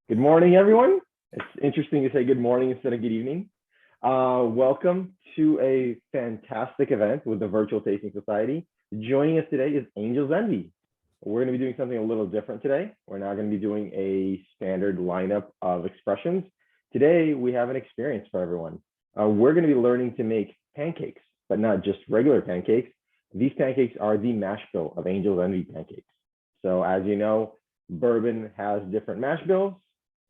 Good morning, everyone. It's interesting to say good morning instead of good evening. Welcome to a fantastic event with the Virtual Tasting Society. Joining us today is Angel's Envy. We're going to be doing something a little different today. We're not going to be doing a standard lineup of expressions. Today, we have an experience for everyone. We're going to be learning to make pancakes, but not just regular pancakes. These pancakes are the mash bill of Angel's Envy pancakes. So as you know, bourbon has different mash bills.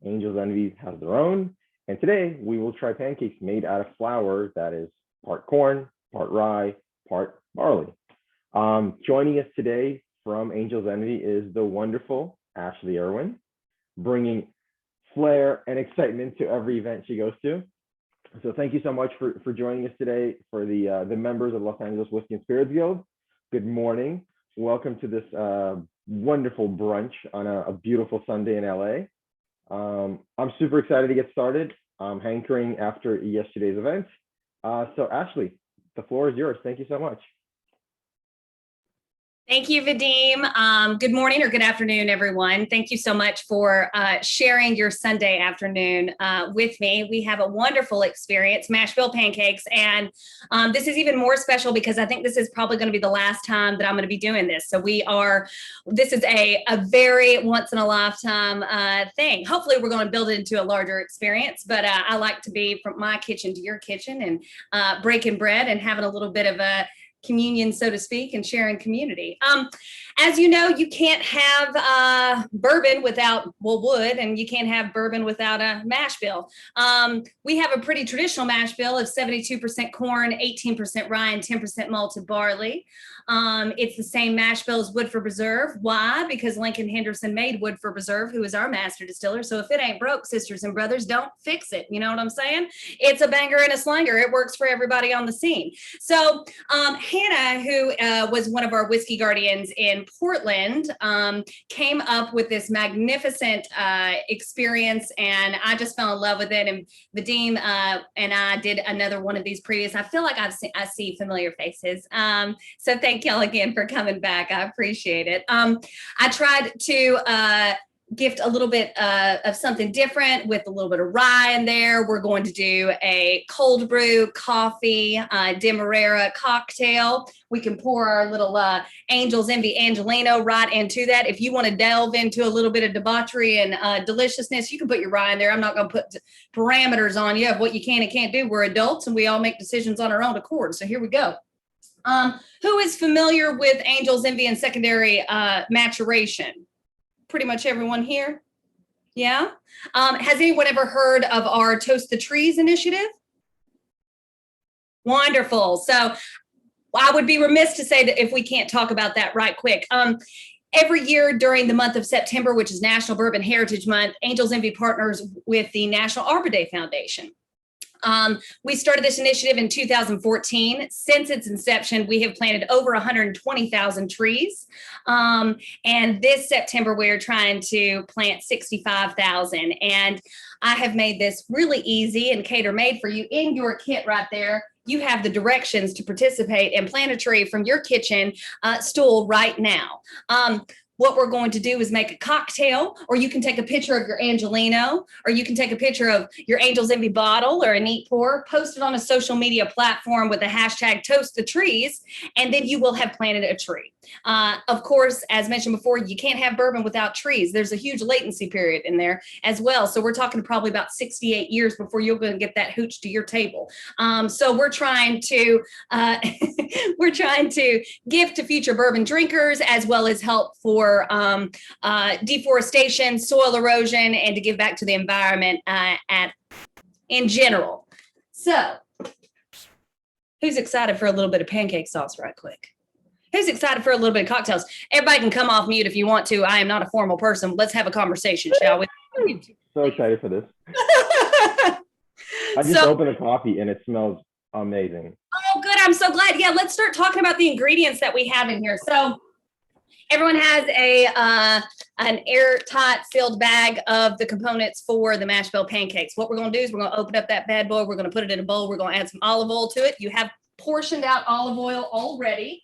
Angel's Envy has their own. And today we will try pancakes made out of flour that is part corn, part rye, part barley. Joining us today from Angel's Envy is the wonderful Ashley Erwin, bringing flair and excitement to every event she goes to. So thank you so much for joining us today. For the members of Los Angeles Whiskey and Spirits Guild, good morning. Welcome to this wonderful brunch on a beautiful Sunday in LA. I'm super excited to get started. I'm hankering after yesterday's event. So Ashley, the floor is yours. Thank you so much. Thank you, Vadim. Good morning or good afternoon, everyone. Thank you so much for sharing your Sunday afternoon with me. We have a wonderful experience, Mashbill Pancakes, and this is even more special because I think this is probably going to be the last time that I'm going to be doing this. So this is a very once in a lifetime thing. Hopefully we're going to build it into a larger experience, but I like to be from my kitchen to your kitchen and breaking bread and having a little bit of a communion, so to speak, and sharing community. As you know, you can't have bourbon without wood, and you can't have bourbon without a mash bill. We have a pretty traditional mash bill of 72% corn, 18% rye, and 10% malted barley. It's the same mash bill as Woodford Reserve. Why? Because Lincoln Henderson made Woodford Reserve, who is our master distiller. So if it ain't broke, sisters and brothers, don't fix it. You know what I'm saying? It's a banger and a slanger. It works for everybody on the scene. So Hannah, who was one of our whiskey guardians in Portland, came up with this magnificent experience, and I just fell in love with it. And Vadim and I did another one of these previous. I feel like I see familiar faces. So thank y'all again for coming back. I appreciate it. I tried to gift a little bit of something different with a little bit of rye in there. We're going to do a cold brew coffee Demerara cocktail. We can pour our little Angel's Envy Angelino right into that. If you want to delve into a little bit of debauchery and deliciousness, you can put your rye in there. I'm not going to put parameters on you of what you can and can't do. We're adults and we all make decisions on our own accord. So here we go. Who is familiar with Angel's Envy and secondary maturation? Pretty much everyone here. Yeah. Has anyone ever heard of our Toast the Trees initiative? Wonderful. So I would be remiss to say that if we can't talk about that right quick. Every year during the month of September, which is National Bourbon Heritage Month, Angel's Envy partners with the National Arbor Day Foundation. We started this initiative in 2014. Since its inception, we have planted over 120,000 trees. And this September, we're trying to plant 65,000. And I have made this really easy and cater-made for you in your kit right there. You have the directions to participate and plant a tree from your kitchen stool right now. What we're going to do is make a cocktail, or you can take a picture of your Angelino, or you can take a picture of your Angel's Envy bottle or a neat pour, post it on a social media platform with the hashtag Toast the Trees, and then you will have planted a tree. Of course, as mentioned before, you can't have bourbon without trees. There's a huge latency period in there as well. So we're talking probably about 68 years before you're going to get that hooch to your table. So we're trying to give to future bourbon drinkers, as well as help for deforestation, soil erosion, and to give back to the environment in general. So who's excited for a little bit of pancake sauce right quick? Who's excited for a little bit of cocktails? Everybody can come off mute if you want to. I am not a formal person. Let's have a conversation, shall we? So excited for this. I just opened a coffee and it smells amazing. Oh, good. I'm so glad. Yeah, let's start talking about the ingredients that we have in here. So everyone has an airtight sealed bag of the components for the Mashbill pancakes. What we're going to do is we're going to open up that bad boy. We're going to put it in a bowl. We're going to add some olive oil to it. You have portioned out olive oil already.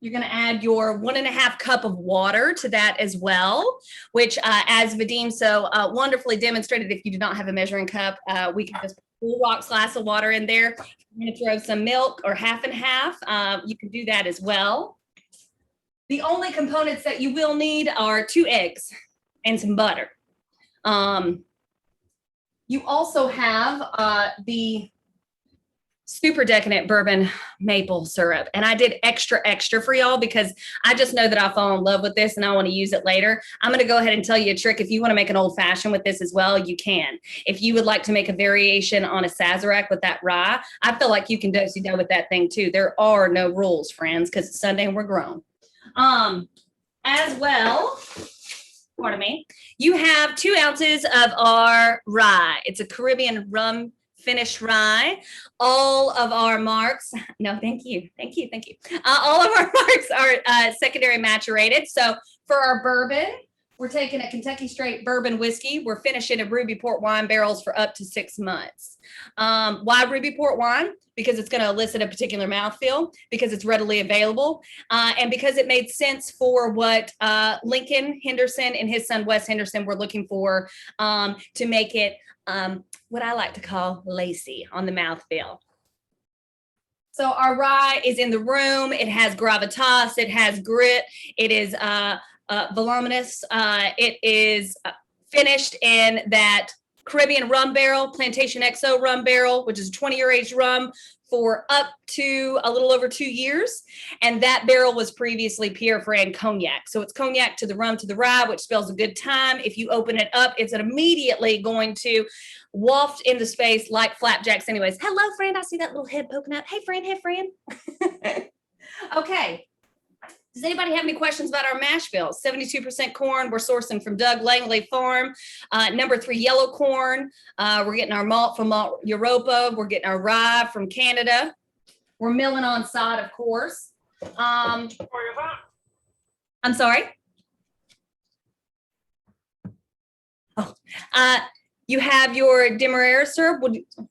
You're going to add your 1.5 cup of water to that as well, which as Vadim so wonderfully demonstrated, if you do not have a measuring cup, we can just put a rocks glass of water in there. You're going to throw some milk or half and half. You can do that as well. The only components that you will need are 2 eggs and some butter. You also have the super decadent bourbon maple syrup. And I did extra for y'all because I just know that I'll fall in love with this and I want to use it later. I'm going to go ahead and tell you a trick. If you want to make an old fashioned with this as well, you can. If you would like to make a variation on a Sazerac with that rye, I feel like you can do with that thing too. There are no rules, friends, because it's Sunday and we're grown. As well, pardon me, you have 2 ounces of our rye. It's a Caribbean rum finish rye. All of our marks, no, thank you. All of our marks are secondary maturated. So for our bourbon, we're taking a Kentucky straight bourbon whiskey. We're finishing in ruby port wine barrels for up to 6 months. Why ruby port wine? Because it's going to elicit a particular mouthfeel, because it's readily available, and because it made sense for what Lincoln Henderson and his son Wes Henderson were looking for, to make it what I like to call lacy on the mouthfeel. So our rye is in the room. It has gravitas. It has grit. It is voluminous. It is finished in that Caribbean rum barrel, Plantation XO rum barrel, which is a 20-year aged rum for up to a little over 2 years. And that barrel was previously Pierre Ferrand cognac. So it's cognac to the rum to the rye, which spells a good time. If you open it up, it's immediately going to waft into space like flapjacks anyways. Hello, friend. I see that little head poking up. Hey, friend. Okay. Does anybody have any questions about our mash bill? 72% corn. We're sourcing from Doug Langley Farm. Number 3 yellow corn. We're getting our malt from Malt Europa. We're getting our rye from Canada. We're milling on side, of course. I'm sorry. Oh, you have your Demerara syrup.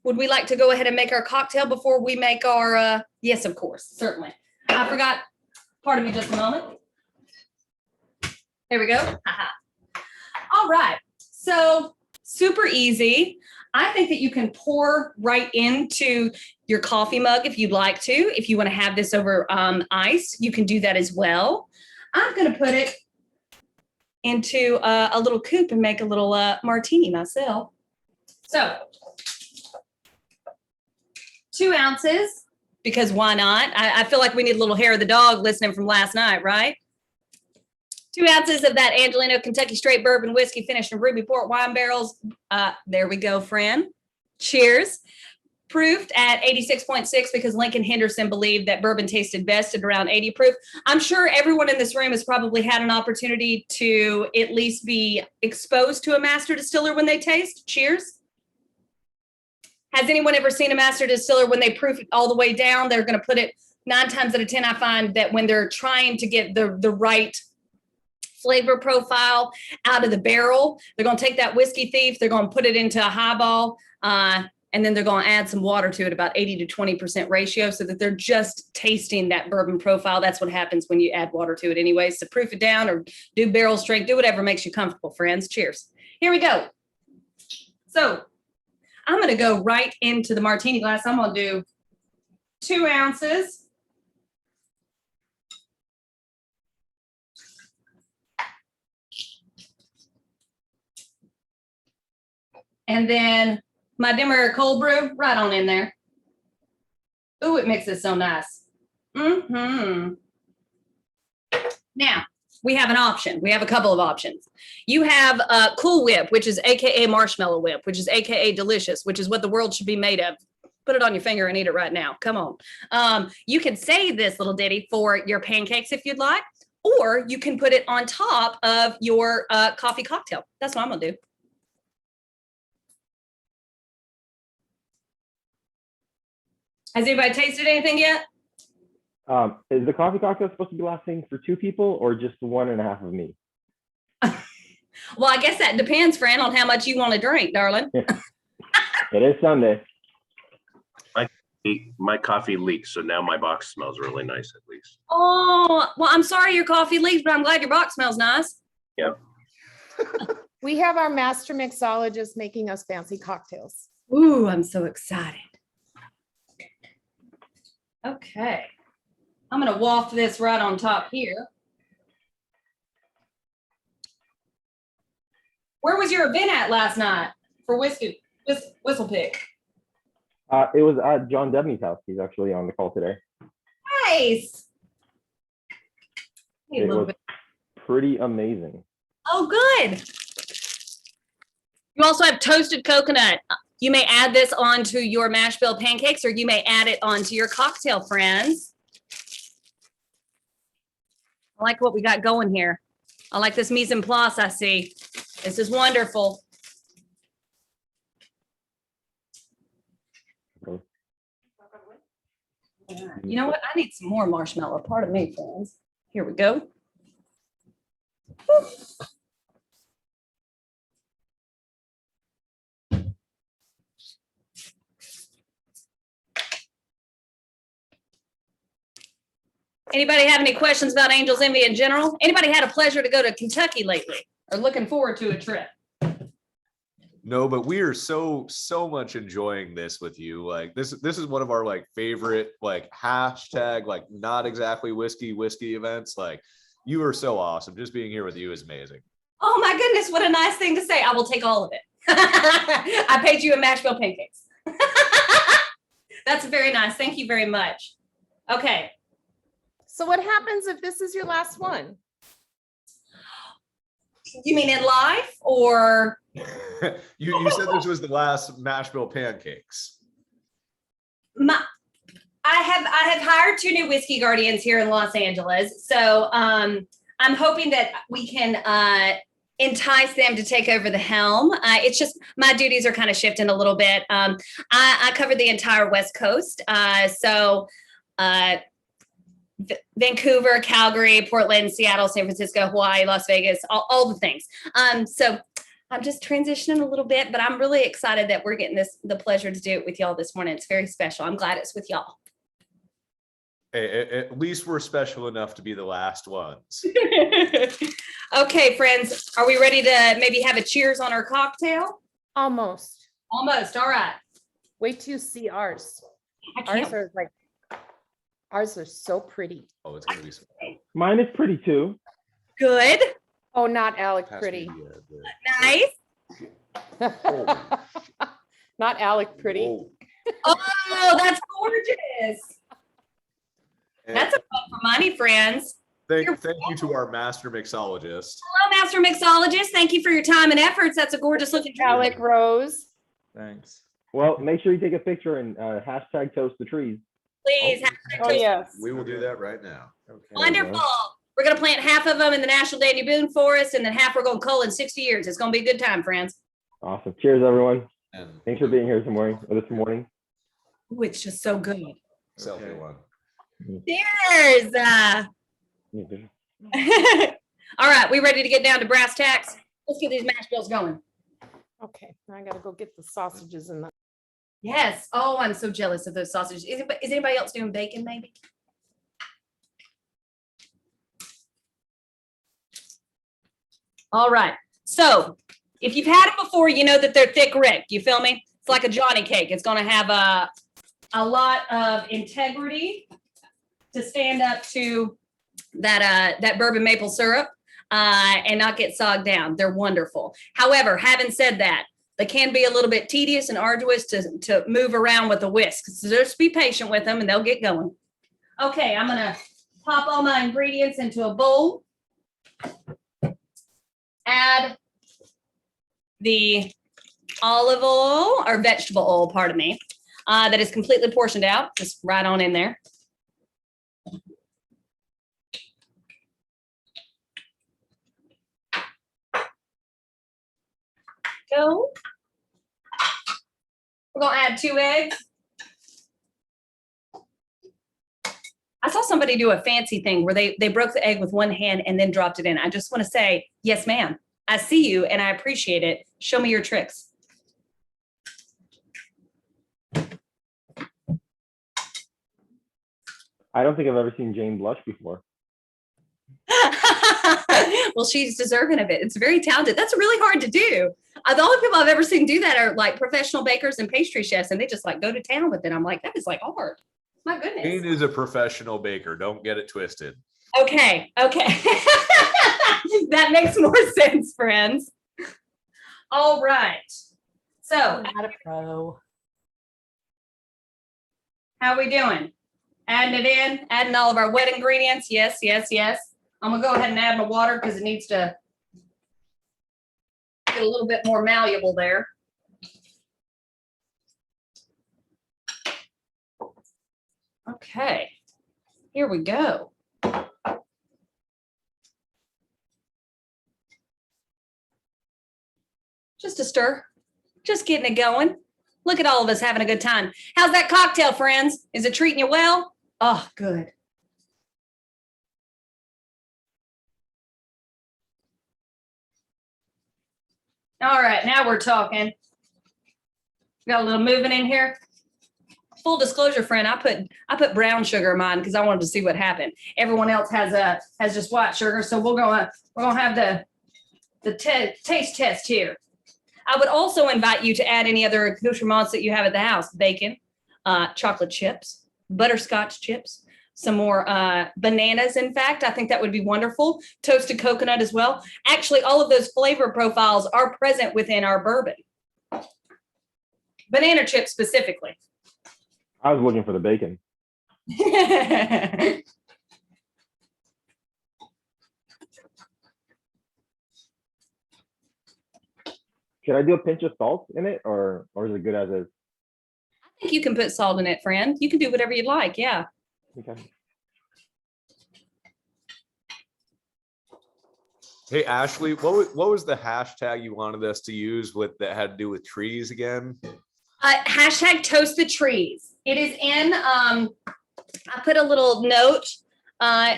Would we like to go ahead and make our cocktail before we make our? Yes, of course, certainly. I forgot. Pardon me just a moment. There we go. All right. So super easy. I think that you can pour right into your coffee mug if you'd like to. If you want to have this over ice, you can do that as well. I'm going to put it into a little coupe and make a little martini myself. So 2 ounces. Because why not? I feel like we need a little hair of the dog listening from last night, right? 2 ounces of that Angelino Kentucky straight bourbon whiskey finished in ruby port wine barrels. There we go, friend. Cheers. Proofed at 86.6 because Lincoln Henderson believed that bourbon tasted best at around 80 proof. I'm sure everyone in this room has probably had an opportunity to at least be exposed to a master distiller when they taste. Cheers. Has anyone ever seen a master distiller when they proof it all the way down? They're going to put it 9 times out of 10. I find that when they're trying to get the right flavor profile out of the barrel, they're going to take that whiskey thief, they're going to put it into a highball, and then they're going to add some water to it, about 80 to 20% ratio, so that they're just tasting that bourbon profile. That's what happens when you add water to it anyway. So proof it down or do barrel strength, do whatever makes you comfortable, friends. Cheers. Here we go. So I'm going to go right into the martini glass. I'm going to do 2 ounces. And then my Demerara cold brew right on in there. Ooh, it mixes so nice. Now, we have an option. We have a couple of options. You have Cool Whip, which is AKA Marshmallow Whip, which is AKA Delicious, which is what the world should be made of. Put it on your finger and eat it right now. Come on. You can save this little ditty for your pancakes if you'd like, or you can put it on top of your coffee cocktail. That's what I'm going to do. Has anybody tasted anything yet? Is the coffee cocktail supposed to be lasting for 2 people or just 1.5 of me? Well, I guess that depends, Fran, on how much you want to drink, darling. It is Sunday. My coffee leaks, so now my box smells really nice at least. Oh, well, I'm sorry your coffee leaks, but I'm glad your box smells nice. Yep. We have our master mixologist making us fancy cocktails. Ooh, I'm so excited. Okay. I'm going to waft this right on top here. Where was your event at last night for Whistle Pick? It was at John Debney's house. He's actually on the call today. Nice. Hey, a It little was bit. pretty amazing. Oh, good. You also have toasted coconut. You may add this onto your Mashbill pancakes, or you may add it onto your cocktail, friends. I like what we got going here. I like this mise en place I see. This is wonderful. Okay. You know what? I need some more marshmallow. Pardon me, friends. Here we go. Woo. Anybody have any questions about Angel's Envy in general? Anybody had a pleasure to go to Kentucky lately or looking forward to a trip? No, but we are so much enjoying this with you. Like this is one of our like favorite like hashtag like not exactly whiskey events. Like you are so awesome. Just being here with you is amazing. Oh my goodness, what a nice thing to say. I will take all of it. I paid you in Mashbill pancakes. That's very nice. Thank you very much. Okay. So what happens if this is your last one? You mean in life or? you said this was the last Mashbill pancakes. I have hired 2 new whiskey guardians here in Los Angeles. So I'm hoping that we can entice them to take over the helm. It's just my duties are kind of shifting a little bit. I cover the entire West Coast. Vancouver, Calgary, Portland, Seattle, San Francisco, Hawaii, Las Vegas, all the things. So I'm just transitioning a little bit, but I'm really excited that we're getting the pleasure to do it with y'all this morning. It's very special. I'm glad it's with y'all. Hey, at least we're special enough to be the last ones. Okay, friends, are we ready to maybe have a cheers on our cocktail? Almost. Almost. All right. Wait till you see ours. I can't. Ours are so pretty. Oh, it's gonna be so Mine is pretty too. Good. Oh, not Alec Pass pretty. me Nice. Not Alec pretty. Whoa. Oh, that's gorgeous. And That's a fun for money, friends. thank you to our master mixologist. Hello, Master Mixologist. Thank you for your time and efforts. That's a gorgeous looking drink. Alec Rose. Thanks. Well, make sure you take a picture and hashtag toast the trees. Please. Oh, hashtag Oh, toast. yes. We will do that right now. Okay. Wonderful. We're going to plant half of them in the National Dandy Boone Forest, and then half we're going to cull in 60 years. It's going to be a good time, friends. Awesome. Cheers, everyone. And Thanks for being here this morning. Ooh, it's just so good. selfie Okay. one. Cheers. All right, we ready to get down to brass tacks? Let's get these mash bills going. Okay, now I gotta go get the sausages in the. Yes. Oh, I'm so jealous of those sausages. Is anybody else doing bacon, maybe? All right. So if you've had them before, you know that they're thick Rick. You feel me? It's like a Johnny cake. It's going to have a lot of integrity to stand up to that bourbon maple syrup and not get sogged down. They're wonderful. However, having said that, they can be a little bit tedious and arduous to move around with the whisk. So just be patient with them and they'll get going. Okay, I'm going to pop all my ingredients into a bowl. Add the olive oil or vegetable oil, pardon me, that is completely portioned out, just right on in there. Go. We're gonna add 2 eggs. I saw somebody do a fancy thing where they broke the egg with one hand and then dropped it in. I just want to say, yes, ma'am. I see you and I appreciate it. Show me your tricks. I don't think I've ever seen Jane blush before. Well, she's deserving of it. It's very talented. That's really hard to do. The only people I've ever seen do that are like professional bakers and pastry chefs, and they just like go to town with it. I'm like, that is like hard. My goodness. Jane is a professional baker. Don't get it twisted. Okay. That makes more sense, friends. All right. So, Not a pro. how are we doing? Adding it in, adding all of our wet ingredients. Yes. I'm gonna go ahead and add my water because it needs to get a little bit more malleable there. Okay, here we go. Just a stir, just getting it going. Look at all of us having a good time. How's that cocktail, friends? Is it treating you well? Oh, good. All right, now we're talking. Got a little moving in here. Full disclosure, friend, I put brown sugar in mine because I wanted to see what happened. Everyone else has just white sugar, so we're gonna have the taste test here. I would also invite you to add any other accoutrements that you have at the house: bacon, chocolate chips, butterscotch chips, some more bananas. In fact, I think that would be wonderful. Toasted coconut as well. Actually, all of those flavor profiles are present within our bourbon. Banana chips specifically. I was looking for the bacon. Should I do a pinch of salt in it, or is it good as is? I think you can put salt in it, friend. You can do whatever you'd like. Yeah. Okay. Hey, Ashley, what was the hashtag you wanted us to use that had to do with trees again? Hashtag toast the trees. It is in, I put a little note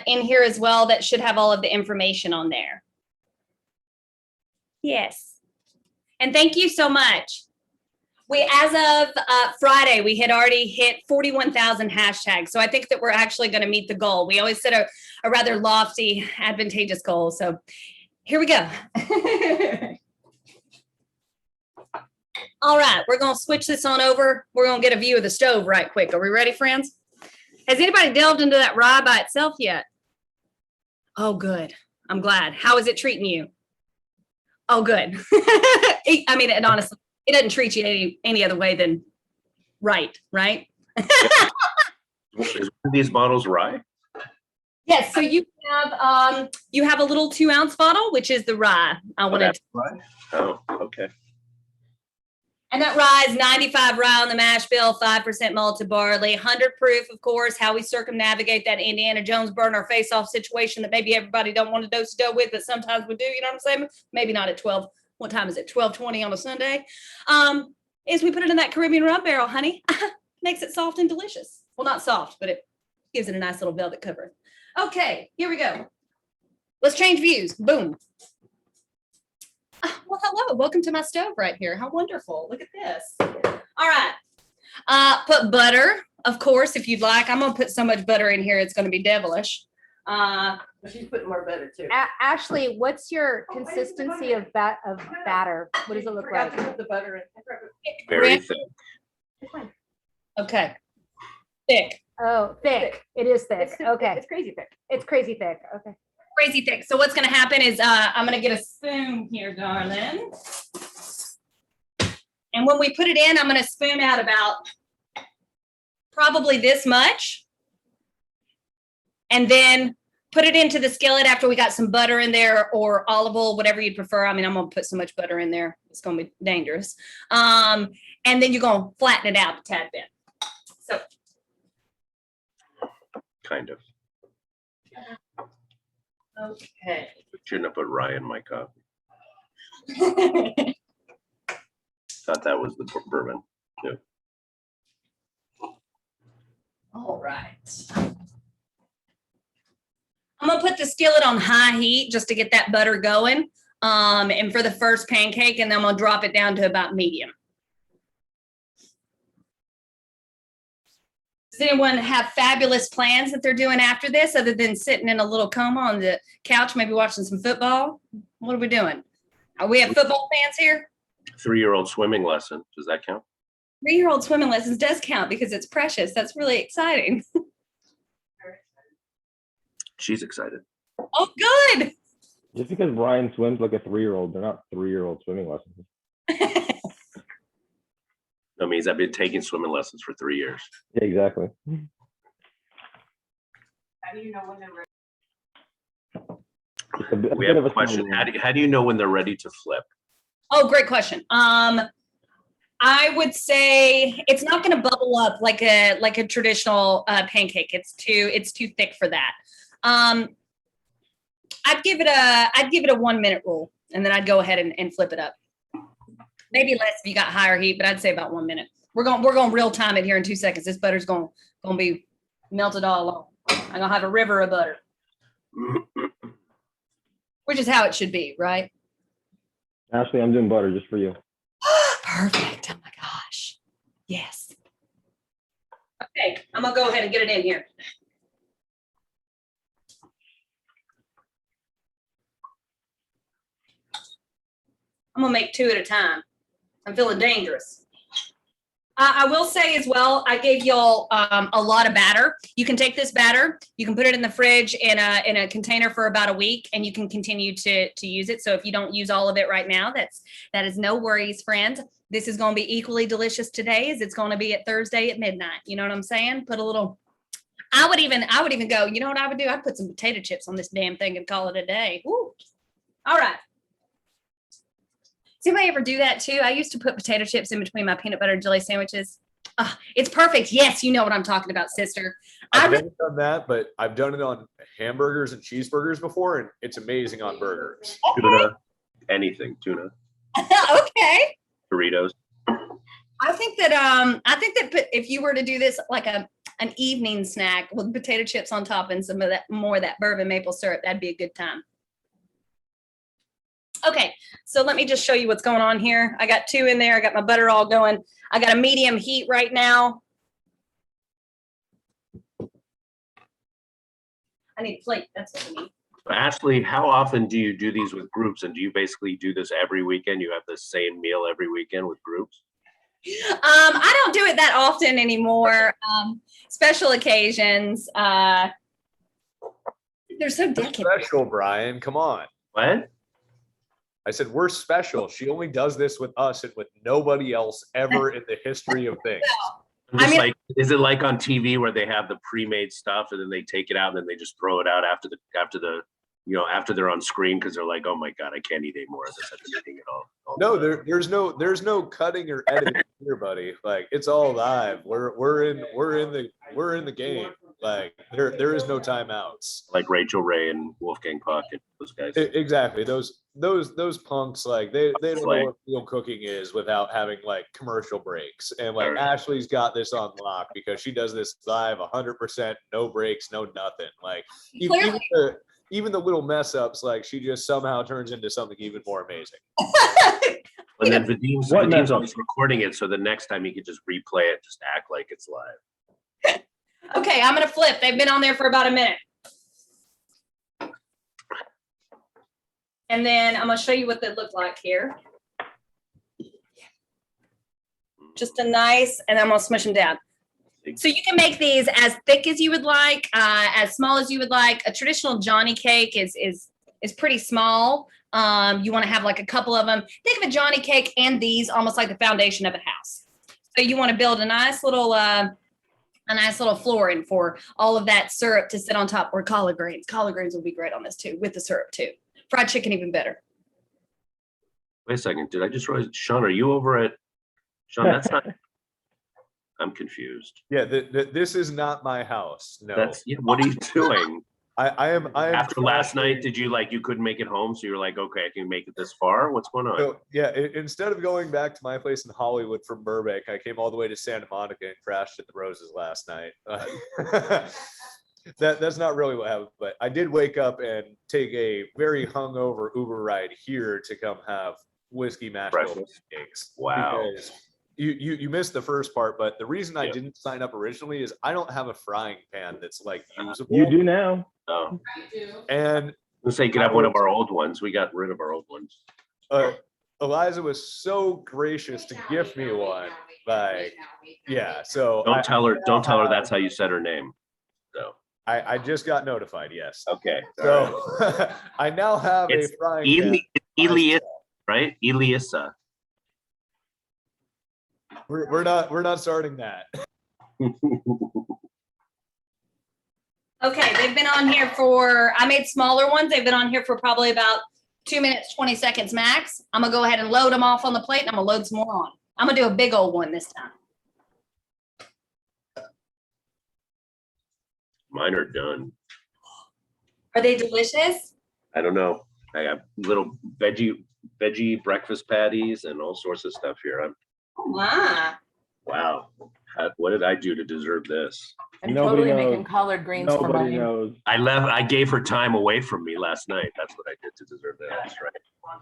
in here as well that should have all of the information on there. Yes. And thank you so much. As of Friday, we had already hit 41,000 hashtags. So I think that we're actually going to meet the goal. We always set a rather lofty, advantageous goal. So here we go. All right, we're going to switch this on over. We're going to get a view of the stove right quick. Are we ready, friends? Has anybody delved into that rye by itself yet? Oh, good. I'm glad. How is it treating you? Oh, good. I mean, and honestly, it doesn't treat you any other way than right? Is one of these bottles rye? Yes. So you have a little 2-ounce bottle, which is the rye. That's rye? Oh, okay. And that rye is 95 rye on the Mashbill, 5% malted barley, 100 proof, of course. How we circumnavigate that Indiana Jones burn our face off situation that maybe everybody don't want to dose-dough with, but sometimes we do. You know what I'm saying? Maybe not at 12. What time is it? 12:20 on a Sunday. Is we put it in that Caribbean rum barrel, honey. Makes it soft and delicious. Well, not soft, but it gives it a nice little velvet cover. Okay, here we go. Let's change views. Boom. Well, hello. Welcome to my stove right here. How wonderful. Look at this. All right. Put butter, of course, if you'd like. I'm going to put so much butter in here, it's going to be devilish. She's putting more butter too. Ashley, what's your consistency of batter? What does it look like? The butter in. Very thick. Okay. Thick. Oh, thick. It is thick. Okay. It's crazy thick. It's crazy thick. Okay. Crazy thick. So what's going to happen is I'm going to get a spoon here, darling. And when we put it in, I'm going to spoon out about probably this much. And then put it into the skillet after we got some butter in there or olive oil, whatever you prefer. I mean, I'm going to put so much butter in there. It's going to be dangerous. And then you're going to flatten it out a tad bit. So. Kind of. Okay. Shouldn't have put rye in my coffee. Thought that was the bourbon. No. All right. I'm gonna put the skillet on high heat just to get that butter going. And for the first pancake, and then I'm gonna drop it down to about medium. Does anyone have fabulous plans that they're doing after this other than sitting in a little coma on the couch, maybe watching some football? What are we doing? Are we have football fans here? 3-year-old swimming lesson. Does that count? 3-year-old swimming lessons does count because it's precious. That's really exciting. She's excited. Oh, good. Just because Brian swims like a 3-year-old, they're not 3-year-old swimming lessons. That means I've been taking swimming lessons for 3 years. Yeah, exactly. How do you know when they're ready? We have a question. How do you know when they're ready to flip? Oh, great question. I would say it's not going to bubble up like a traditional pancake. It's too thick for that. I'd give it a 1 minute rule, and then I'd go ahead and flip it up. Maybe less if you got higher heat, but I'd say about 1 minute. We're going real time it here in 2 seconds. This butter's going to be melted all along. I'm gonna have a river of butter, which is how it should be, right? Ashley, I'm doing butter just for you. Perfect. Oh my gosh. Yes. Okay, I'm gonna go ahead and get it in here. I'm gonna make 2 at a time. I'm feeling dangerous. I will say as well, I gave y'all a lot of batter. You can take this batter, you can put it in the fridge in a container for about a week, and you can continue to use it. So if you don't use all of it right now, that is no worries, friends. This is going to be equally delicious today as it's going to be at Thursday at midnight. You know what I'm saying? Put a little. I would even go. You know what I would do? I'd put some potato chips on this damn thing and call it a day. Woo. All right. Does anybody ever do that too? I used to put potato chips in between my peanut butter and jelly sandwiches. It's perfect. Yes, you know what I'm talking about, sister. I've never done that, but I've done it on hamburgers and cheeseburgers before, and it's amazing on burgers. Tuna, anything, tuna, Okay. Doritos. I think that if you were to do this like an evening snack with potato chips on top and some of that more of that bourbon maple syrup, that'd be a good time. Okay, so let me just show you what's going on here. I got 2 in there. I got my butter all going. I got a medium heat right now. I need a plate. That's what I need. Ashley, how often do you do these with groups? And do you basically do this every weekend? You have the same meal every weekend with groups? I don't do it that often anymore. Special occasions. They're so decadent. Special, Brian. Come on. What? I said, we're special. She only does this with us and with nobody else ever in the history of things. Like, is it like on TV where they have the pre-made stuff and then they take it out and then they just throw it out after they're on screen because they're like, oh my God, I can't eat any more of this. I've been eating it all. No, there's no cutting or editing here, buddy. Like, it's all live. We're in the game. Like, there is no timeouts. Like Rachel Ray and Wolfgang Puck and those guys. Exactly. Those punks, like they don't know what real cooking is without having like commercial breaks. And like Ashley's got this on lock because she does this live 100%, no breaks, no nothing. Like even the little mess ups, like she just somehow turns into something even more amazing. And then Vadim's always recording it, so the next time he could just replay it, just act like it's live. Okay, I'm gonna flip. They've been on there for about a minute. And then I'm gonna show you what they look like here. Just a nice, and I'm gonna smush them down. So you can make these as thick as you would like, as small as you would like. A traditional Johnny cake is pretty small. You want to have like a couple of them. Think of a Johnny cake and these almost like the foundation of a house. So you want to build a nice little flooring for all of that syrup to sit on top, or collard greens. Collard greens will be great on this too, with the syrup too. Fried chicken even better. Wait a second. Did I just realize, Sean, are you over at Sean? That's not. I'm confused. Yeah, this is not my house. No. What are you doing? I am. After last night, did you couldn't make it home? So you were like, okay, I can make it this far. What's going on? So, yeah, instead of going back to my place in Hollywood from Burbank, I came all the way to Santa Monica and crashed at the Roses last night. That's not really what happened, but I did wake up and take a very hungover Uber ride here to come have whiskey Mashbill pancakes. Wow. Because you missed the first part, but the reason I Yeah. didn't sign up originally is I don't have a frying pan that's like usable. You do now. Oh, And let's say you could have one of our old ones. We got rid of our old ones. Eliza was so gracious to gift me one. Like, yeah. So Don't tell her that's how you said her name. So I just got notified. Yes. okay. So I now have It's a frying pan. Elias, right? Eliasa. We're not starting that. Okay, they've been on here for, I made smaller ones. They've been on here for probably about 2 minutes, 20 seconds max. I'm gonna go ahead and load them off on the plate and I'm gonna load some more on. I'm gonna do a big old one this time. Mine are done. Are they delicious? I don't know. I got little veggie breakfast patties and all sorts of stuff here. Wow. What did I do to deserve this? I'm Nobody totally knows. making collard greens for Nobody mine. knows. I gave her time away from me last night. That's what I did to deserve that. That's right.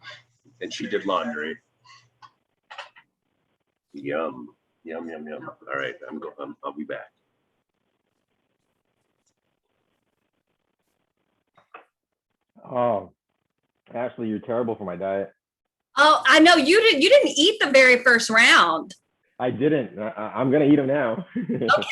And she did laundry. Yum, yum, yum, yum. All right, I'll be back. Oh, Ashley, you're terrible for my diet. Oh, I know you didn't eat the very first round. I didn't. I'm gonna eat them now. Okay.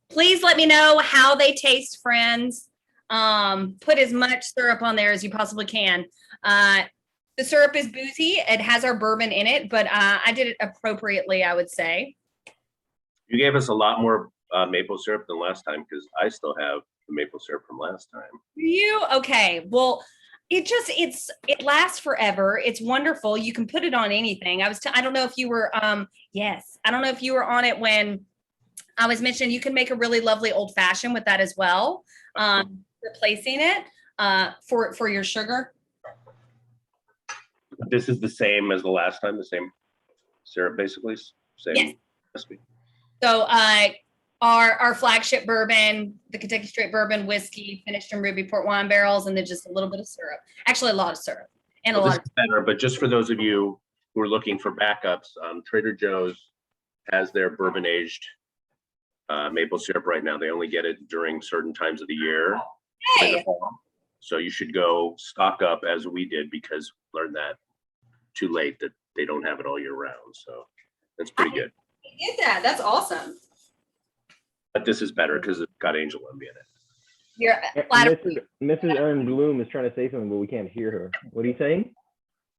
Please let me know how they taste, friends. Put as much syrup on there as you possibly can. The syrup is boozy. It has our bourbon in it, but I did it appropriately, I would say. You gave us a lot more maple syrup than last time because I still have the maple syrup from last time. You okay? Well, it lasts forever. It's wonderful. You can put it on anything. I don't know if you were yes. I don't know if you were on it when I was mentioning you can make a really lovely old fashioned with that as well. Replacing it for your sugar. This is the same as the last time, the same syrup, basically. Same Yes. recipe. So our flagship bourbon, the Kentucky Straight Bourbon whiskey, finished in ruby port wine barrels, and then just a little bit of syrup. Actually, a lot of syrup and Well, a this lot. is better, but just for those of you who are looking for backups, Trader Joe's has their bourbon aged maple syrup right now. They only get it during certain times of the year. Hey, So you should go stock up as we did because we learned that too late that they don't have it all year round. So that's pretty good. get that. That's awesome. But this is better because it's got Angel Envy in it. You're flattered. Mrs. Erin Bloom is trying to say something, but we can't hear her. What are you saying?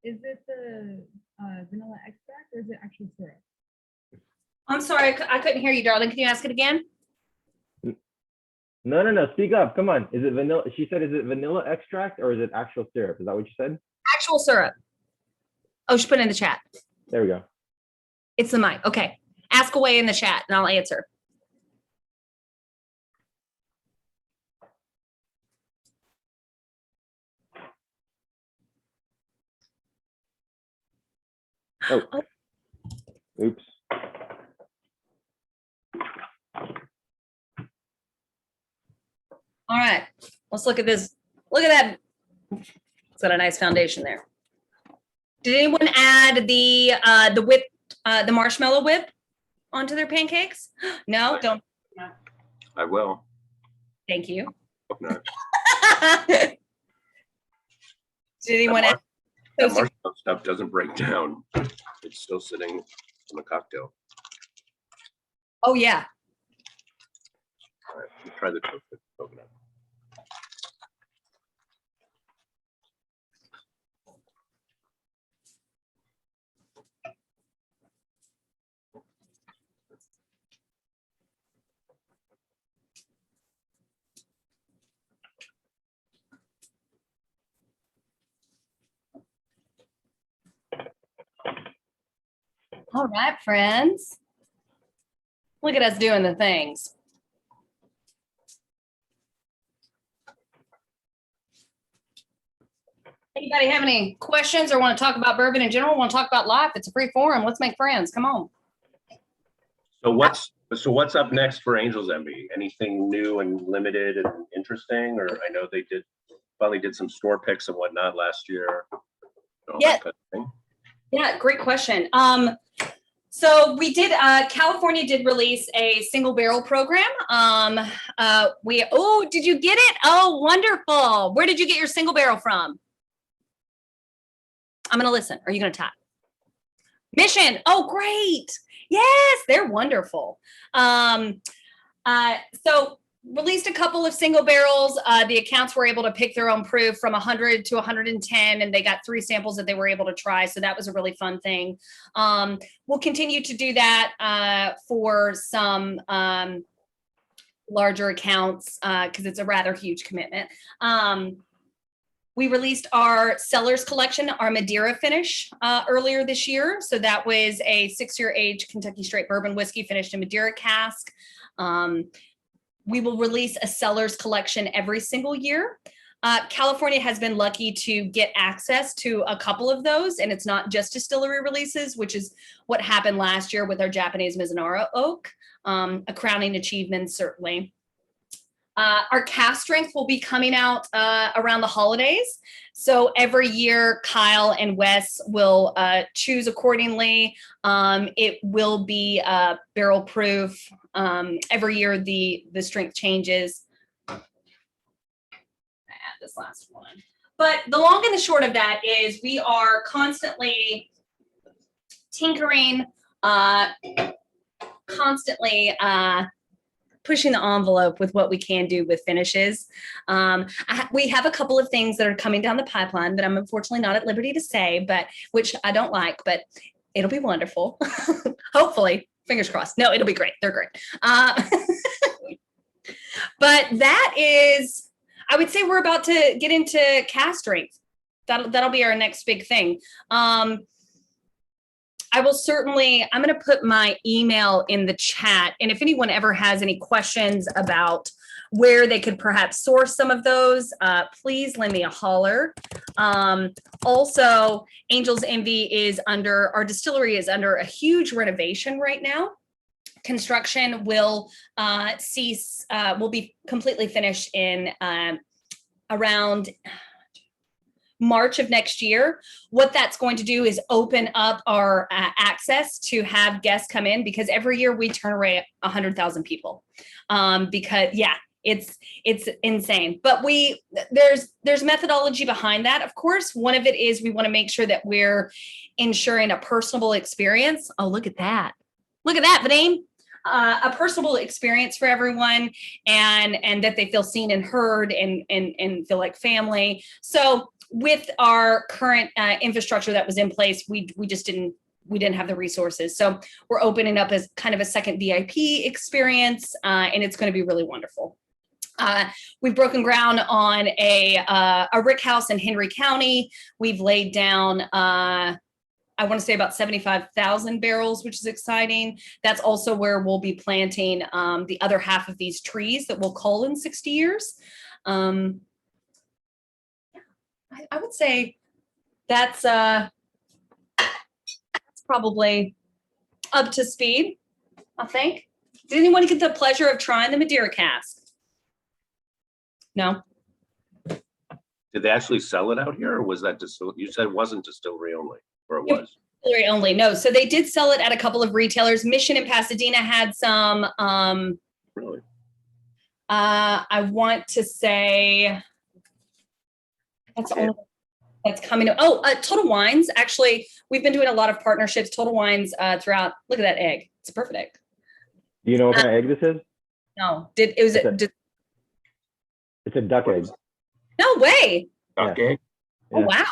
Is it the vanilla extract or is it actual syrup? I'm sorry, I couldn't hear you, darling. Can you ask it again? No. Speak up. Come on. Is it vanilla? She said, is it vanilla extract or is it actual syrup? Is that what you said? Actual syrup. Oh, she put it in the chat. There we go. It's the mic. Okay. Ask away in the chat and I'll answer. Oh. Oops. All right. Let's look at this. Look at that. It's got a nice foundation there. Did anyone add the whip, the marshmallow whip onto their pancakes? No, don't. I will. Thank you. Hope not. Did anyone add? That marshmallow stuff doesn't break down. It's still sitting in the cocktail. Oh yeah. All right, let's try the toasted coconut. All right, friends. Look at us doing the things. Anybody have any questions or want to talk about bourbon in general? Want to talk about life? It's a free forum. Let's make friends. Come on. So what's up next for Angel's Envy? Anything new and limited and interesting? Or I know they finally did some store picks and whatnot last year. All Yeah. that kind of thing. Yeah, great question. So we did, California did release a single barrel program. Did you get it? Oh, wonderful. Where did you get your single barrel from? I'm going to listen. Are you going to type? Mission. Oh, great. Yes, they're wonderful. So released a couple of single barrels. The accounts were able to pick their own proof from 100 to 110, and they got 3 samples that they were able to try. So that was a really fun thing. We'll continue to do that for some larger accounts because it's a rather huge commitment. We released our Cellars collection, our Madeira finish earlier this year. So that was a 6-year age Kentucky straight bourbon whiskey finished in Madeira cask. We will release a Cellars collection every single year. California has been lucky to get access to a couple of those, and it's not just distillery releases, which is what happened last year with our Japanese Mizunara oak, a crowning achievement, certainly. Our cask strength will be coming out around the holidays. So every year, Kyle and Wes will choose accordingly. It will be barrel proof. Every year, the strength changes. I add this last one. But the long and the short of that is we are constantly tinkering, constantly pushing the envelope with what we can do with finishes. We have a couple of things that are coming down the pipeline that I'm unfortunately not at liberty to say, but which I don't like, but it'll be wonderful. Hopefully, fingers crossed. No, it'll be great. They're great. But that is, I would say we're about to get into cask strength. That'll be our next big thing. I will certainly, I'm going to put my email in the chat. And if anyone ever has any questions about where they could perhaps source some of those, please lend me a holler. Also, Angel's Envy is under, our distillery is under a huge renovation right now. Construction will cease, will be completely finished in around March of next year. What that's going to do is open up our access to have guests come in, because every year we turn away 100,000 people. Because yeah, it's insane. But there's methodology behind that. Of course, one of it is we want to make sure that we're ensuring a personable experience. Oh, look at that. Look at that, Vadim. A personable experience for everyone, and that they feel seen and heard and feel like family. So with our current infrastructure that was in place, we didn't have the resources. So we're opening up as kind of a second VIP experience, and it's going to be really wonderful. We've broken ground on a rick house in Henry County. We've laid down, I want to say about 75,000 barrels, which is exciting. That's also where we'll be planting the other half of these trees that will cull in 60 years. I would say that's probably up to speed, I think. Did anyone get the pleasure of trying the Madeira cask? No? Did they actually sell it out here, or was that you said it wasn't distillery only, or it was? Distillery only, no. So they did sell it at a couple of retailers. Mission in Pasadena had some. Really? I want to say that's coming. Oh, Total Wines. Actually, we've been doing a lot of partnerships. Total Wines throughout. Look at that egg. It's a perfect egg. Do you know what kind of egg this is? No. It's a duck egg. No way. Duck egg? Yeah. Oh wow.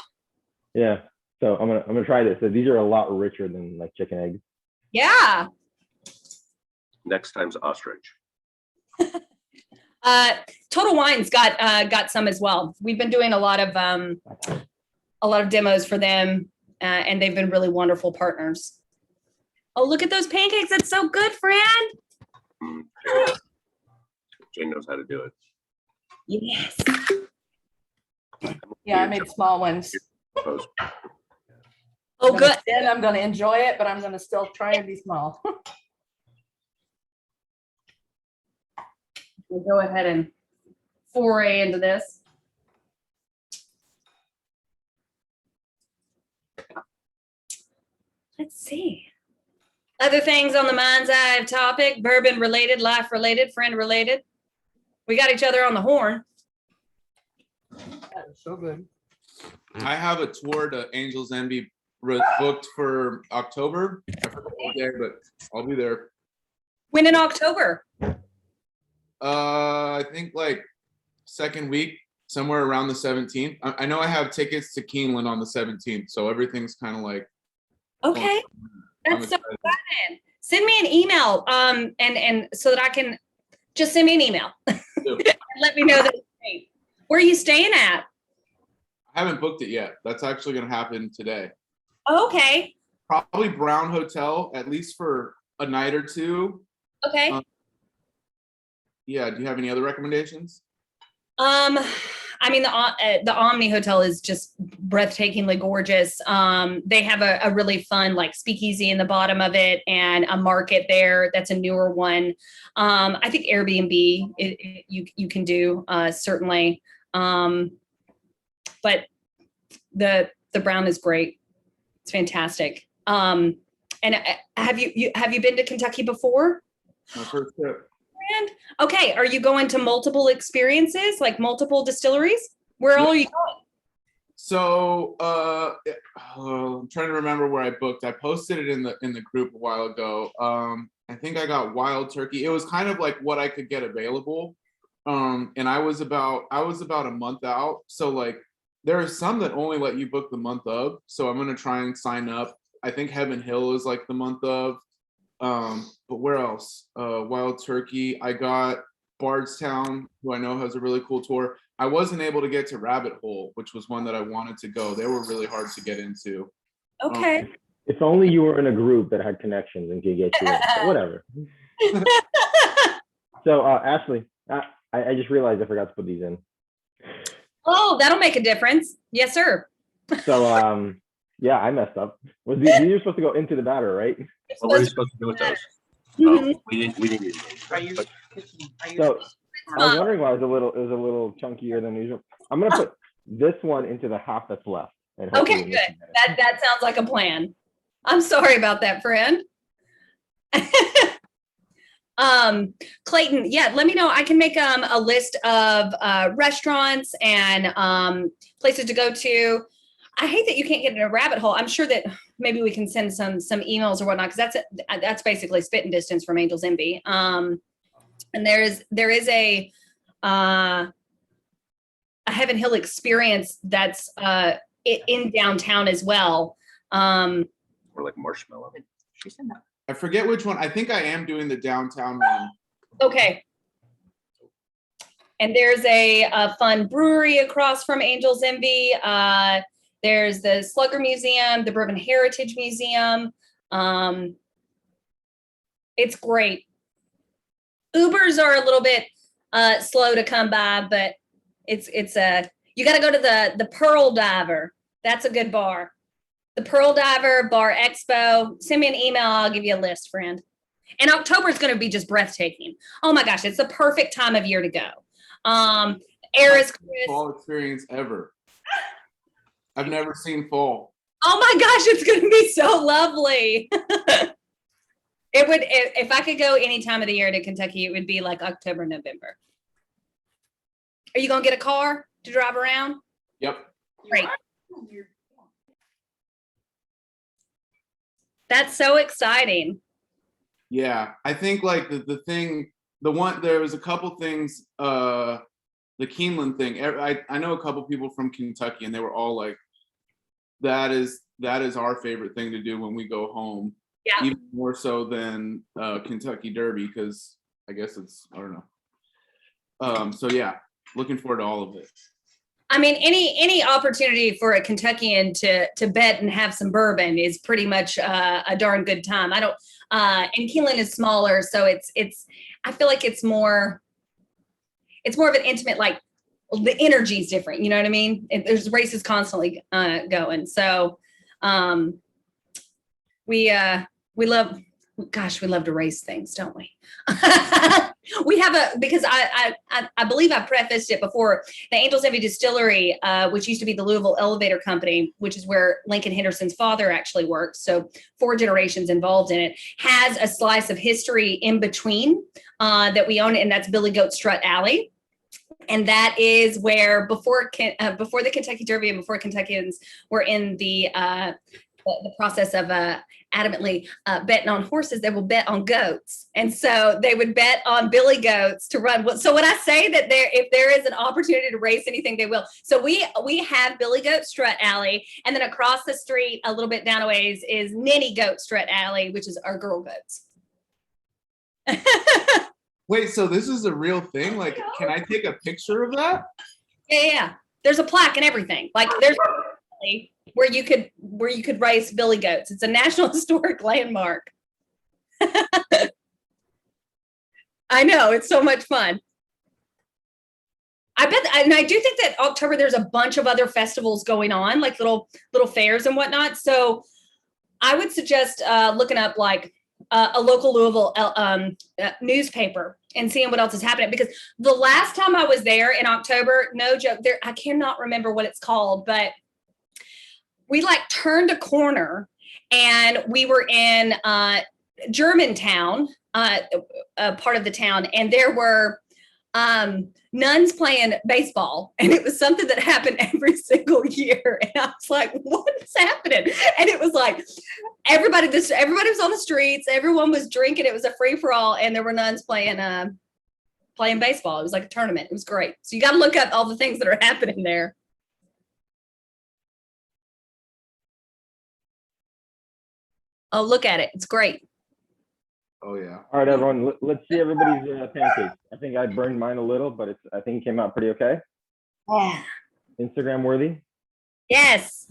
Yeah. So I'm gonna try this. So these are a lot richer than like chicken eggs. Yeah. Next time's ostrich. Total Wines got some as well. We've been doing a lot of demos for them, and they've been really wonderful partners. Oh, look at those pancakes! That's so good, friend. Jane knows how to do it. Yes. Yeah, I made small ones. Oh, good. Then I'm going to enjoy it, but I'm going to still try and be small. We'll go ahead and foray into this. Let's see. Other things on the mind's eye topic, bourbon related, life related, friend related. We got each other on the horn. So good. I have a tour to Angels Envy booked for October. I forgot what day, but I'll be there. When in October? I think like second week, somewhere around the 17th. I know I have tickets to Keeneland on the 17th, so everything's kind of like. Okay, I'm that's so excited. exciting. Send me an email, and so that I can just send me an email. Do. Let me know that it's great. Where are you staying at? I haven't booked it yet. That's actually going to happen today. Okay. Probably Brown Hotel, at least for a night or two. Okay. Yeah. Do you have any other recommendations? I mean, the Omni Hotel is just breathtakingly gorgeous. They have a really fun like speakeasy in the bottom of it and a market there. That's a newer one. I think Airbnb you can do certainly. But the Brown is great. It's fantastic. And have you been to Kentucky before? My first trip. And okay, are you going to multiple experiences, like multiple distilleries? Where all are you going? So I'm trying to remember where I booked. I posted it in the group a while ago. I think I got Wild Turkey. It was kind of like what I could get available. And I was about a month out. So like there are some that only let you book the month of. So I'm gonna try and sign up. I think Heaven Hill is like the month of. But where else? Wild Turkey. I got Bardstown, who I know has a really cool tour. I wasn't able to get to Rabbit Hole, which was one that I wanted to go. They were really hard to get into. Okay. If only you were in a group that had connections and could get you in. But whatever. So Ashley, I just realized I forgot to put these in. Oh, that'll make a difference. Yes, sir. So yeah, I messed up. These are supposed to go into the batter, right? What were you supposed to do with those? Mhm. Oh, we didn't use those. So I was wondering why it was a little chunkier than usual. I'm gonna put this one into the half that's left. And hopefully Okay, we good. can get it. That sounds like a plan. I'm sorry about that, friend. Clayton, yeah, let me know. I can make a list of restaurants and places to go to. I hate that you can't get in a rabbit hole. I'm sure that maybe we can send some emails or whatnot, because that's basically spitting distance from Angels Envy. And there is a Heaven Hill experience that's in downtown as well. Or like marshmallow. I forget which one. I think I am doing the downtown one. Okay. And there's a fun brewery across from Angels Envy. There's the Slugger Museum, the Bourbon Heritage Museum. It's great. Ubers are a little bit slow to come by, but it's you got to go to the Pearl Diver. That's a good bar. The Pearl Diver Bar Expo. Send me an email. I'll give you a list, friend. And October is going to be just breathtaking. Oh my gosh, it's the perfect time of year to go. Air is crisp. Fall experience ever. I've never seen fall. Oh my gosh, it's going to be so lovely. It would, if I could go any time of the year to Kentucky, it would be like October, November. Are you going to get a car to drive around? Yep. Great. That's so exciting. Yeah, I think like there was a couple things, the Keeneland thing. I know a couple people from Kentucky, and they were all like, that is our favorite thing to do when we go home. Yeah. Even more so than Kentucky Derby, because I guess I don't know. So yeah, looking forward to all of it. I mean, any opportunity for a Kentuckian to bet and have some bourbon is pretty much a darn good time. I don't, and Keeneland is smaller, so it's. I feel like it's more of an intimate, like the energy is different. You know what I mean? There's races constantly going, so we love. Gosh, we love to race things, don't we? We have because I believe I prefaced it before. The Angels Envy Distillery, which used to be the Louisville Elevator Company, which is where Lincoln Henderson's father actually worked, so 4 generations involved in it, has a slice of history in between that we own, and that's Billy Goat Strut Alley. And that is where before the Kentucky Derby and before Kentuckians were in the process of adamantly betting on horses, they will bet on goats. And so they would bet on Billy Goats to run. So when I say that if there is an opportunity to race anything, they will. So we have Billy Goat Strut Alley, and then across the street, a little bit down a ways, is Ninny Goat Strut Alley, which is our girl goats. Wait, so this is a real thing? Like, can I take a picture of that? Yeah. There's a plaque and everything. Like there's where you could race Billy Goats. It's a National Historic Landmark. I know, it's so much fun. And I do think that October there's a bunch of other festivals going on, like little fairs and whatnot. So I would suggest looking up like a local Louisville newspaper and seeing what else is happening. Because the last time I was there in October, no joke, I cannot remember what it's called, but we like turned a corner and we were in Germantown, part of the town, and there were nuns playing baseball, and it was something that happened every single year. And I was like, what is happening? And it was like everybody was on the streets, everyone was drinking, it was a free-for-all, and there were nuns playing baseball. It was like a tournament. It was great. So you got to look up all the things that are happening there. Oh, look at it. It's great. Oh yeah. All right, everyone, let's see everybody's pancakes. I think I burned mine a little, but I think it came out pretty okay. Yeah. Instagram worthy. Yes.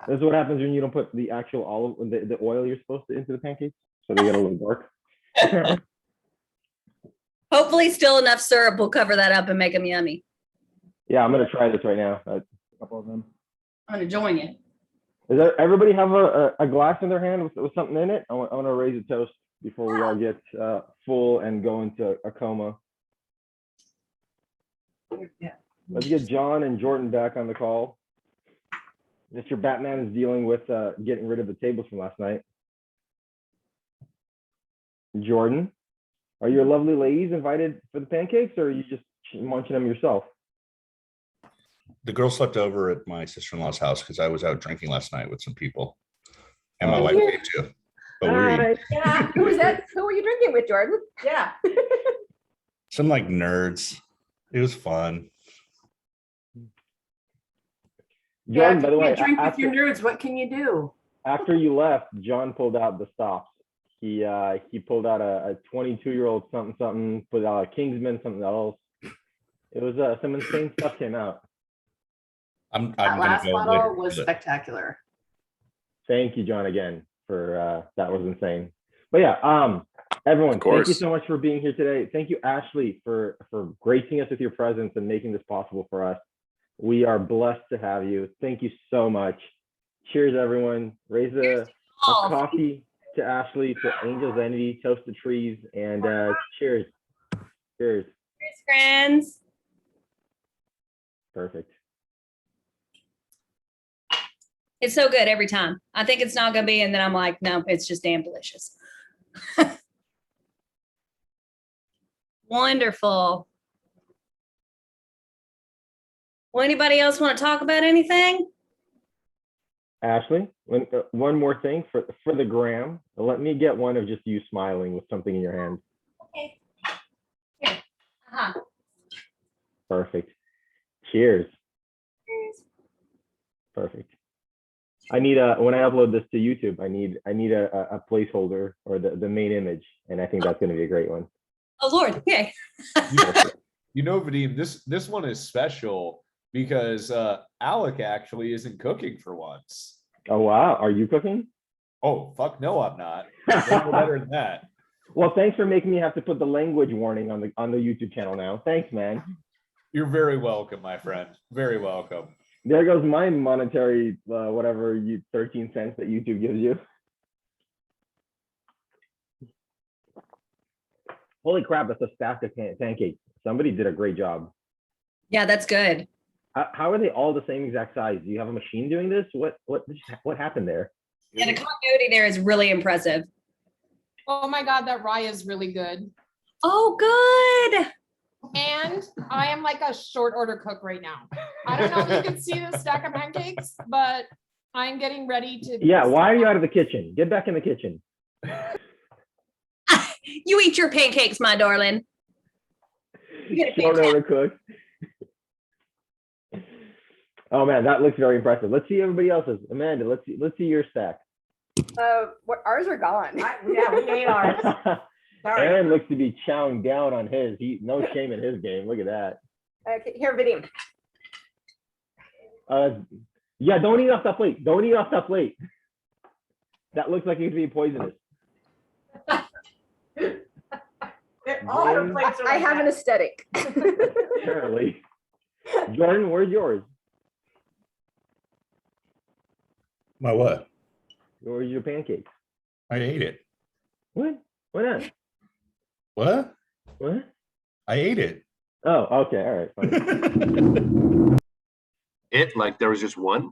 This is what happens when you don't put the actual the oil you're supposed to into the pancakes, so they get a little dark. Hopefully still enough syrup will cover that up and make them yummy. Yeah, I'm gonna try this right now. A couple of them. I'm gonna join you. Does everybody have a glass in their hand with something in it? I want to raise a toast before we all get full and go into a coma. Yeah. Let's get John and Jordan back on the call. Mr. Batman is dealing with getting rid of the tables from last night. Jordan, are your lovely ladies invited for the pancakes, or are you just munching them yourself? The girl slept over at my sister-in-law's house because I was out drinking last night with some people, and my wife ate too. But yeah, who was that? Who were you drinking with, Jordan? Yeah. some like nerds. It was fun. John, by the way, drink with your nerds. What can you do? After you left, John pulled out the stops. He pulled out a 22-year-old something, put out a Kingsman, something else. It was some insane stuff came out. I'm That last gonna go bottle later. was spectacular. Thank you, John, again for that was insane. But yeah, everyone, thank you so much for being here today. Thank you, Ashley, for gracing us with your presence and making this possible for us. We are blessed to have you. Thank you so much. Cheers, everyone. Raise a coffee to Ashley, to Angels Envy, Toast the Trees, and cheers. Cheers. Cheers, friends. Perfect. It's so good every time. I think it's not going to be, and then I'm like, no, it's just damn delicious. Wonderful. Well, anybody else want to talk about anything? Ashley, one more thing for the gram. Let me get one of just you smiling with something in your hand. Okay. Here. Uh-huh. Perfect. Cheers. Cheers. Perfect. I need when I upload this to YouTube, I need a placeholder or the main image, and I think that's going to be a great one. Oh Lord, okay. You know, Vadim, this one is special because Alec actually isn't cooking for once. Oh wow, are you cooking? Oh fuck no, I'm not. No better than that. Well, thanks for making me have to put the language warning on the YouTube channel now. Thanks, man. You're very welcome, my friend. Very welcome. There goes my monetary, whatever 13 cents that YouTube gives you. Holy crap, that's a stack of pancakes. Somebody did a great job. Yeah, that's good. How are they all the same exact size? Do you have a machine doing this? What happened there? Yeah, the continuity there is really impressive. Oh my God, that rye is really good. Oh, good. And I am like a short order cook right now. I don't know if you can see the stack of pancakes, but I'm getting ready to. Yeah, why are you out of the kitchen? Get back in the kitchen. You eat your pancakes, my darling. You get a Short fantastic- order cook. Oh man, that looks very impressive. Let's see everybody else's. Amanda, let's see your stack. Ours are gone. Yeah, we ate ours. Sorry. Aaron looks to be chowing down on his. No shame in his game. Look at that. Okay, here, video. Yeah, don't eat off that plate. Don't eat off that plate. That looks like it could be poisonous. All her plates are I like have an that. aesthetic. Apparently. Jordan, where's yours? My what? Where's your pancakes? I ate it. What? Why not? What? What? I ate it. Oh, okay. All right. Fine. Like there was just one.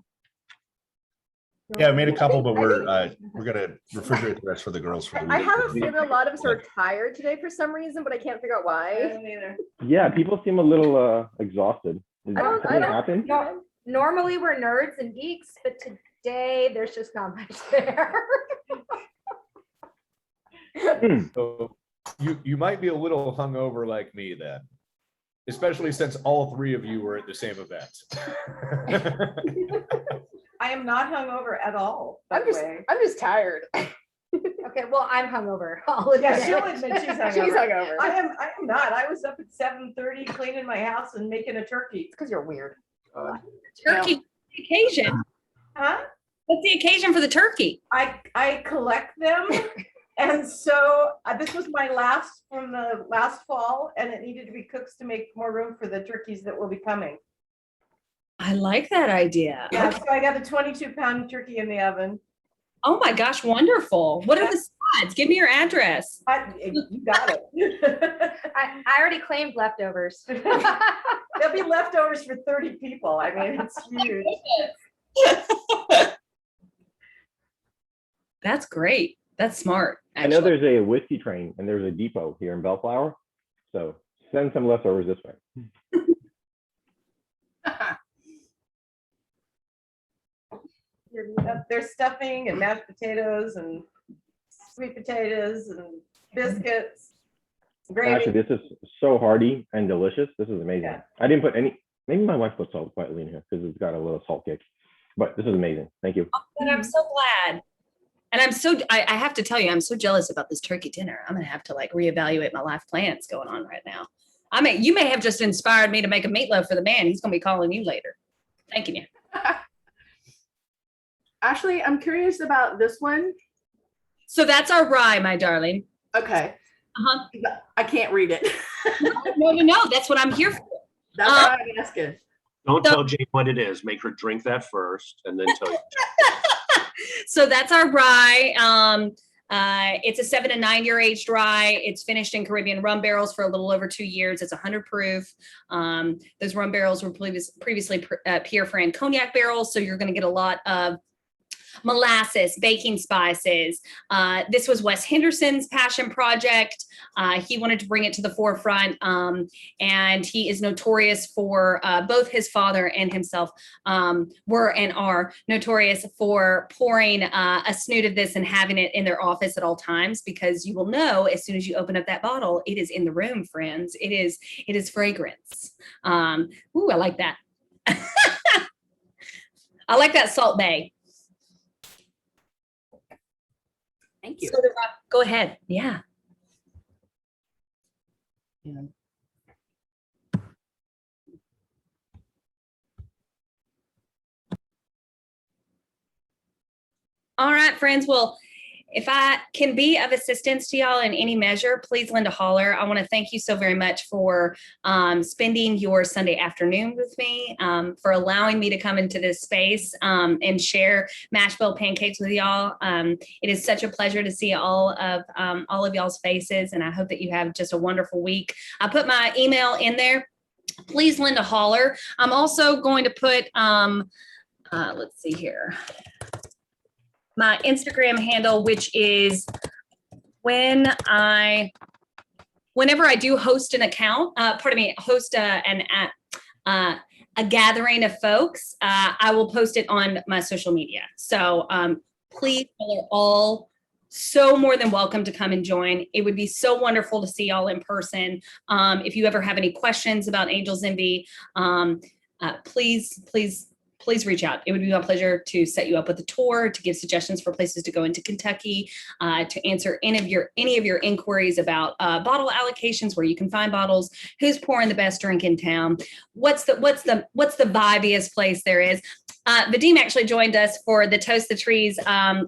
Yeah, I made a couple, but we're gonna refrigerate the rest for the girls for the I week. have a feeling a lot of us are tired today for some reason, but I can't figure out why. Yeah, people seem a little exhausted. Did I don't- something I don't- happen? No, normally we're nerds and geeks, but today there's just not much there. So you might be a little hungover like me then, especially since all three of you were at the same event. I am not hungover at all, by the way. I'm just tired. Okay, well, I'm hungover. I'll admit Yeah, she'll it. admit she's hungover. She's hungover. I am not. I was up at 7:30 cleaning my house and making a turkey. Because you're weird. Turkey occasion. Huh? What's the occasion for the turkey? I collect them. And so this was my last from the last fall, and it needed to be cooked to make more room for the turkeys that will be coming. I like that idea. Yeah, so I got a 22-pound turkey in the oven. Oh my gosh, wonderful. What are the sides? Give me your address. You got it. I already claimed leftovers. There'll be leftovers for 30 people. I mean, it's huge. That's great. That's smart. I know Actually. there's a whiskey train and there's a depot here in Bellflower. So send some leftovers this way. There's stuffing and mashed potatoes and sweet potatoes and biscuits, gravy. Actually, this is so hearty and delicious. This is amazing. Yeah. I didn't put any, maybe my wife put salt quietly in here because it's got a little salt kick. But this is amazing. Thank you. And I'm so glad. And I have to tell you, I'm so jealous about this turkey dinner. I'm gonna have to like reevaluate my life plans going on right now. You may have just inspired me to make a meatloaf for the man. He's gonna be calling you later. Thanking you. Ashley, I'm curious about this one. So that's our rye, my darling. Okay. Uh-huh. I can't read it. No. That's what I'm here for. That's why I'm asking. Don't tell Jane what it is. Make her drink that first and then tell you. So that's our rye. It's a 7 to 9 year aged rye. It's finished in Caribbean rum barrels for a little over 2 years. It's 100 proof. Those rum barrels were previously Pierre Franc cognac barrels. So you're going to get a lot of molasses, baking spices. This was Wes Henderson's passion project. He wanted to bring it to the forefront. And he is notorious for, both his father and himself were and are notorious for pouring a snoot of this and having it in their office at all times, because you will know as soon as you open up that bottle, it is in the room, friends. It is fragrance. Ooh, I like that. I like that Salt Bay. Thank you. So go ahead. Yeah. All right, friends. Well, if I can be of assistance to y'all in any measure, please lend a holler. I want to thank you so very much for spending your Sunday afternoon with me, for allowing me to come into this space and share Mashbill Pancakes with y'all. It is such a pleasure to see all of y'all's faces, and I hope that you have just a wonderful week. I put my email in there. Please lend a holler. I'm also going to put, let's see here, my Instagram handle, which is whenever I do host an account, host a gathering of folks, I will post it on my social media. So please, y'all are all so more than welcome to come and join. It would be so wonderful to see y'all in person. If you ever have any questions about Angels Envy, please reach out. It would be my pleasure to set you up with a tour, to give suggestions for places to go into Kentucky, to answer any of your inquiries about bottle allocations, where you can find bottles, who's pouring the best drink in town, what's the vibiest place there is. Vadim actually joined us for the Toast the Trees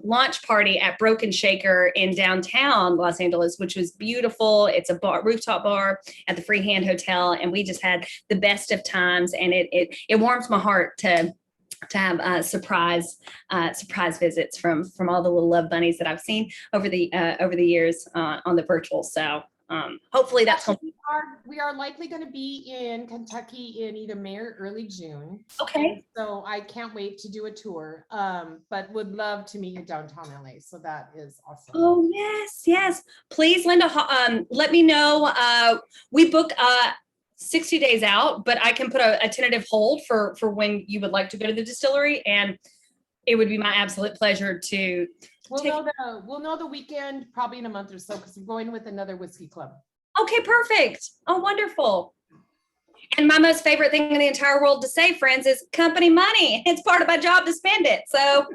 launch party at Broken Shaker in downtown Los Angeles, which was beautiful. It's a rooftop bar at the Freehand Hotel, and we just had the best of times. And it warms my heart to have surprise visits from all the little love bunnies that I've seen over the years on the virtual. So hopefully that's we are likely going to be in Kentucky in either May or early June. Okay. And so I can't wait to do a tour, but would love to meet you downtown LA. So that is awesome. Oh yes. Please, Linda, let me know. We book 60 days out, but I can put a tentative hold for when you would like to go to the distillery, and it would be my absolute pleasure to. We'll know the weekend probably in a month or so, because we're going with another whiskey club. Okay, perfect. Oh, wonderful. And my most favorite thing in the entire world to say, friends, is company money. It's part of my job to spend it. So,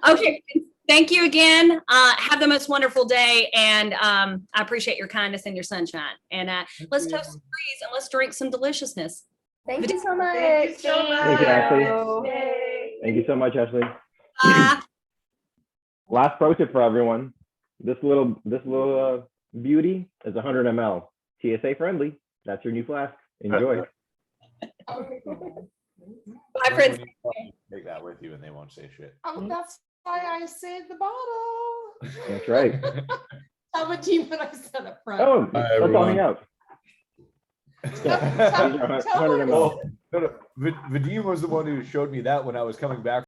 okay. Thank you again. Have the most wonderful day, and I appreciate your kindness and your sunshine. And let's toast some trees and let's drink some deliciousness. Thank you so much. Thank you so much. Thank you, Ashley. Yay. Thank you so much, Ashley. Last pro tip for everyone. This little beauty is 100 ml. TSA friendly. That's your new flask. Enjoy. Bye, friends. Take that with you and they won't say shit. Oh, that's why I saved the bottle. That's right. Tell the team what I said up front. Oh, let's all hang out. Tell- These are 100 ml. No, Vadim was the one who showed me that when I was coming back